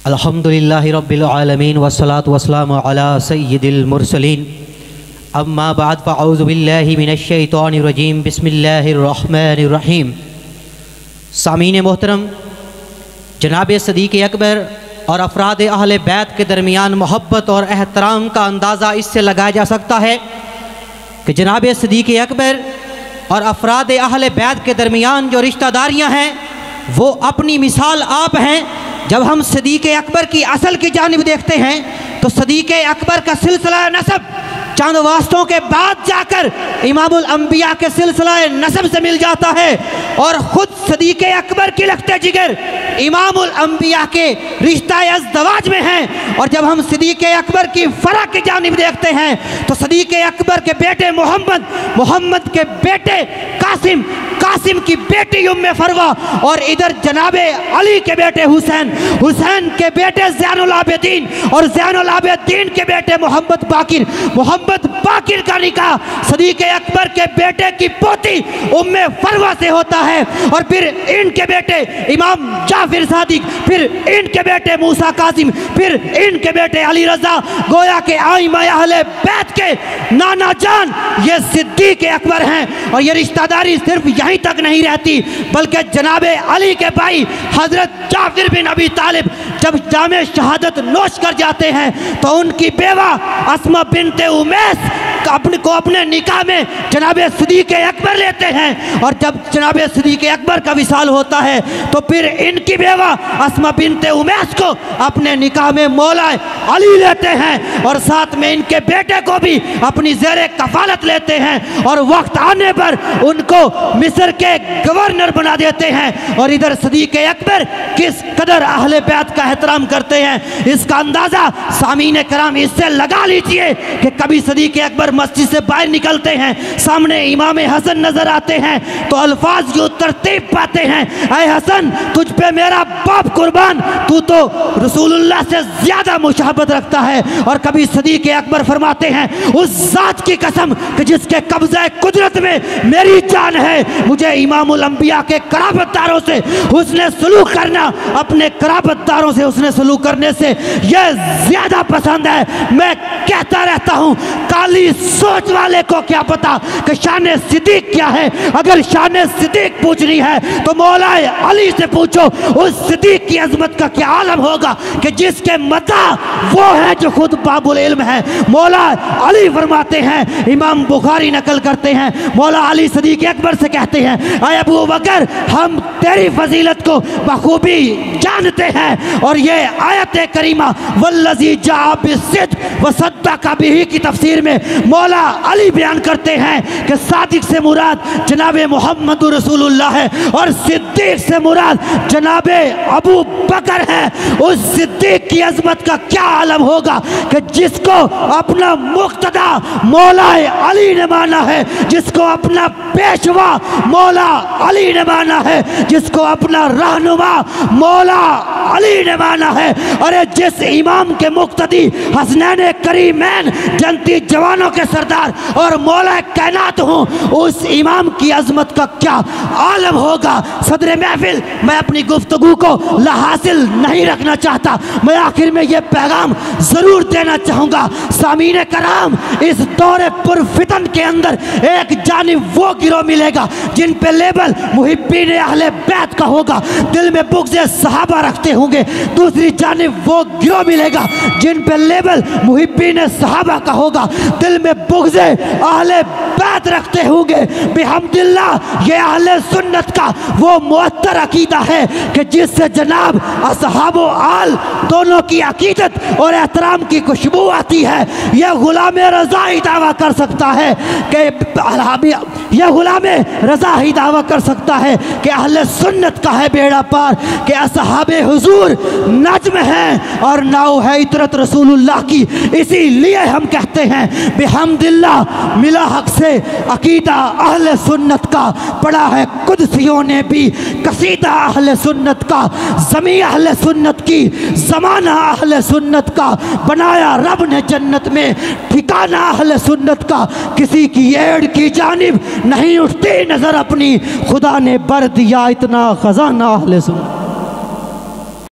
अल्हम्दुलिल्लाहि रब्बिल आलमीन वस्सलातु वस्सलामु अला सय्यिदिल मुरसलीन अम्मा बाद फ़अऊज़ु बिल्लाहि मिनश शैतानिर रजीम बिस्मिल्लाहिर रहमानिर रहीम। सामीन मोहतरम, जनाब सदीक़ अकबर और अफराद अहले बैत के दरमियान मोहब्बत और एहतराम का अंदाज़ा इससे लगाया जा सकता है कि जनाब सदीक़ अकबर और अफराद अहले बैत के दरमियान जो रिश्तेदारियाँ हैं वो अपनी मिसाल आप हैं। जब हम सदीक़ अकबर की असल की जानिब देखते हैं तो सदीक़ अकबर का सिलसिला नसब चंद वास्तों के बाद जाकर इमामुल अंबिया के सिलसिला नसब से मिल जाता है और ख़ुद सदीक़ अकबर की लख्ते जिगर इमामुल अंबिया के रिश्ता अज़दवाज में हैं। और जब हम सदीक़ अकबर की फ़रा की जानिब देखते हैं तो सदीक़ अकबर के बेटे मोहम्मद, मोहम्मद के बेटे कासिम, कासिम की बेटी उम्मे फरवा और इधर जनाबे अली के बेटे हुसैन, हुसैन के बेटे ज़ैनुल आबिदीन और ज़ैनुल आबिदीन के बेटे मोहम्मद बाकिर, मोहम्मद बाकिर का निकाह सदीक़ अकबर के बेटे की पोती उम्मे फरवा से होता है। और फिर इनके बेटे इमाम जाफिर सादिक, फिर इनके बेटे मूसा कासिम, फिर इनके बेटे अली रज़ा, गोया के आइमा अहले बैत के नाना जान ये सिद्दीक़ अकबर हैं। और ये रिश्तेदारी सिर्फ यहीं तक नहीं रहती बल्कि जनाबे अली के भाई हजरत जाफिर बिन अबी तालिब जब जामे शहादत नोश कर जाते हैं तो उनकी बेवा अस्मा बिनते उमैस अपने निकाह में जनाबे सदीक़ अकबर लेते हैं। और जब जनाबे सदीक़ अकबर का विसाल होता है तो फिर इनकी बेवा अस्मा बिनते उमैस को अपने निकाह में मौला अली लेते हैं और साथ में इनके बेटे को भी अपनी ज़ेरे कफालत लेते हैं और वक्त आने पर उनको मिस्र के गवर्नर बना देते हैं। और इधर सदीक़ अकबर किस कदर अहले बैत का एहतराम करते हैं इसका अंदाज़ा सामीन कराम इससे लगा लीजिए कि कभी सदीक़ अकबर मस्जिद से बाहर निकलते हैं, सामने इमाम हसन नजर आते हैं तो अल्फाज यूँ तरतीब पाते हैं, ऐ हसन तुझ पे मेरा बाप कुर्बान, तू तो रसूलुल्लाह से ज़्यादा मुशाबत रखता है। और कभी सदीक़ अकबर फरमाते हैं उस ज़ात की कसम कि जिसके कब्ज़े कुदरत में मेरी जान है, मुझे इमामुल अंबिया के कराबतदारों से हुस्ने सलूक करना अपने कराबतदारों से हुस्ने सलूक करने से यह ज़्यादा पसंद है। मैं कहता रहता हूँ काली सोच वाले को क्या पता कि शान सिद्दीक़ क्या है। अगर शान सिद्दीक़ पूछनी है तो मौला अली से पूछो, उस सिद्दीक़ की अजमत का क्या आलम होगा कि जिसके मता वो है जो खुद बाबुल इल्म है। मौला अली फरमाते हैं, इमाम बुखारी नकल करते हैं, मौला अली सदीक़ अकबर से कहते हैं, ऐ अबू बकर हम तेरी फजीलत को बखूबी जानते हैं। और ये आयत करीमा वल्लज़ी जाअ बिस्सिद्क़ व सद्दक़ बिही की तफसीर में मौला अली बयान करते हैं कि सादिक से मुराद जनाबे मोहम्मद रसूलुल्लाह है और सिद्दीक़ से मुराद जनाबे अबू बकर है। उस सिद्दीक़ की अजमत का क्या आलम होगा कि जिसको अपना मुक्तदा मौला अली ने माना है, जिसको अपना पेशवा मौला अली ने माना है, जिसको अपना रहनुमा मौला अली ने माना है। अरे जिस इमाम के मुक्तदी हसनैन करीमैन जनती जवानों के सरदार और मौला कायनात हूँ, उस इमाम की अजमत का क्या आलम होगा। सदर महफिल, मैं अपनी गुफ्तगू को लाहासिल नहीं रखना चाहता, मैं आखिर में ये पैगाम ज़रूर देना चाहूँगा। सामीन कराम, इस दौरे पुरफितन के अंदर एक जानिब वो गिरोह मिलेगा जिन पे लेबल मुहिब्बीन अहले बैत का होगा, दिल में बुग़्ज़ सहाबा रखते होंगे। दूसरी जानिब वो गिरोह मिलेगा जिन पे लेबल मुहिब्बीन सहाबा का होगा, दिल में बुग़्ज़ अहले बैत रखते होंगे। बिहम्दिल्लाह ये अहले सुन्नत का वो मुअत्तर अकीदा है कि जिससे जनाब असहाब व आल दोनों की अकीदत और एहतराम की खुशबू आती है। यह गुलाम रज़ा ही दावा कर सकता है कि यह गुलाम रज़ा ही दावा कर सकता है कि अहले सुन्नत का है बेड़ा पार, कि असहाबे हुजूर नज्म है और नाव है इतरत रसूलुल्लाह की। इसीलिए हम कहते हैं बिहम्दिल्लाह मिला हक से अकीदा अहले सुन्नत का, पढ़ा है कुदसियों ने भी कसीदा अहले सुन्नत का, ज़मीं अहले सुन्नत की, ज़माना अहले सुन्नत का, बनाया रब ने जन्नत में ठिकाना अहले सुन्नत का। किसी की एड़ की जानिब नहीं उठती नज़र अपनी, खुदा ने बर दिया इतना खजाना अहले सुन्नत।